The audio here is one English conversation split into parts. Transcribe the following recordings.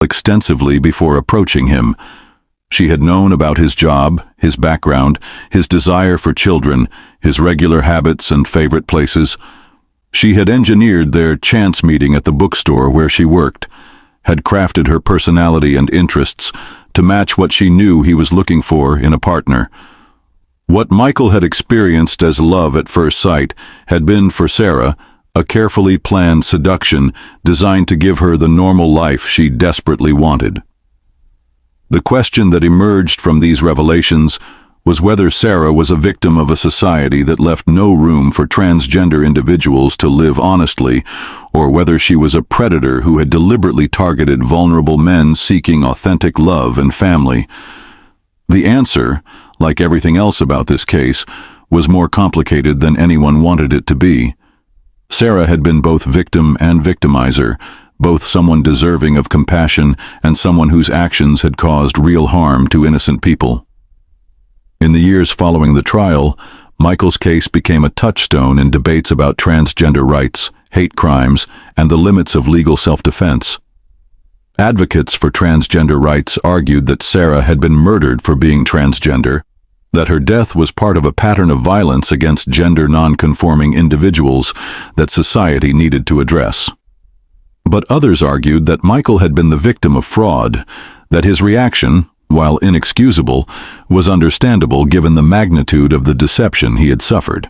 extensively before approaching him. She had known about his job, his background, his desire for children, his regular habits and favorite places. She had engineered their chance meeting at the bookstore where she worked, had crafted her personality and interests to match what she knew he was looking for in a partner. What Michael had experienced as love at first sight had been, for Sarah, a carefully planned seduction designed to give her the normal life she desperately wanted. The question that emerged from these revelations was whether Sarah was a victim of a society that left no room for transgender individuals to live honestly, or whether she was a predator who had deliberately targeted vulnerable men seeking authentic love and family. The answer, like everything else about this case, was more complicated than anyone wanted it to be. Sarah had been both victim and victimizer, both someone deserving of compassion and someone whose actions had caused real harm to innocent people. In the years following the trial, Michael's case became a touchstone in debates about transgender rights, hate crimes, and the limits of legal self-defense. Advocates for transgender rights argued that Sarah had been murdered for being transgender, that her death was part of a pattern of violence against gender non-conforming individuals that society needed to address. But others argued that Michael had been the victim of fraud, that his reaction, while inexcusable, was understandable given the magnitude of the deception he had suffered.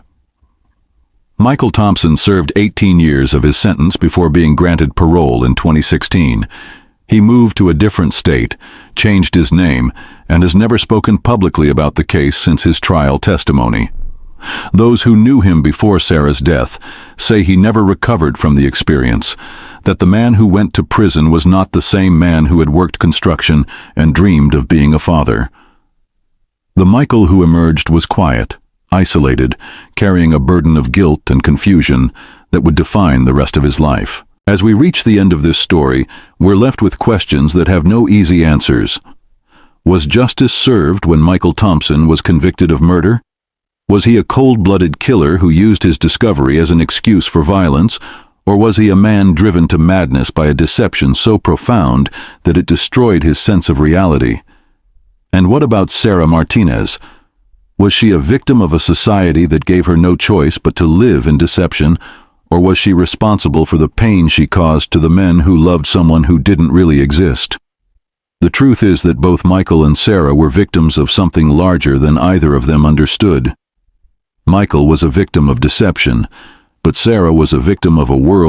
Michael Thompson served 18 years of his sentence before being granted parole in 2016. He moved to a different state, changed his name, and has never spoken publicly about the case since his trial testimony. Those who knew him before Sarah's death say he never recovered from the experience, that the man who went to prison was not the same man who had worked construction and dreamed of being a father. The Michael who emerged was quiet, isolated, carrying a burden of guilt and confusion that would define the rest of his life. As we reach the end of this story, we're left with questions that have no easy answers. Was justice served when Michael Thompson was convicted of murder? Was he a cold-blooded killer who used his discovery as an excuse for violence, or was he a man driven to madness by a deception so profound that it destroyed his sense of reality? And what about Sarah Martinez? Was she a victim of a society that gave her no choice but to live in deception, or was she responsible for the pain she caused to the men who loved someone who didn't really exist? The truth is that both Michael and Sarah were victims of something larger than either of them understood. Michael was a victim of deception, but Sarah was a victim of a world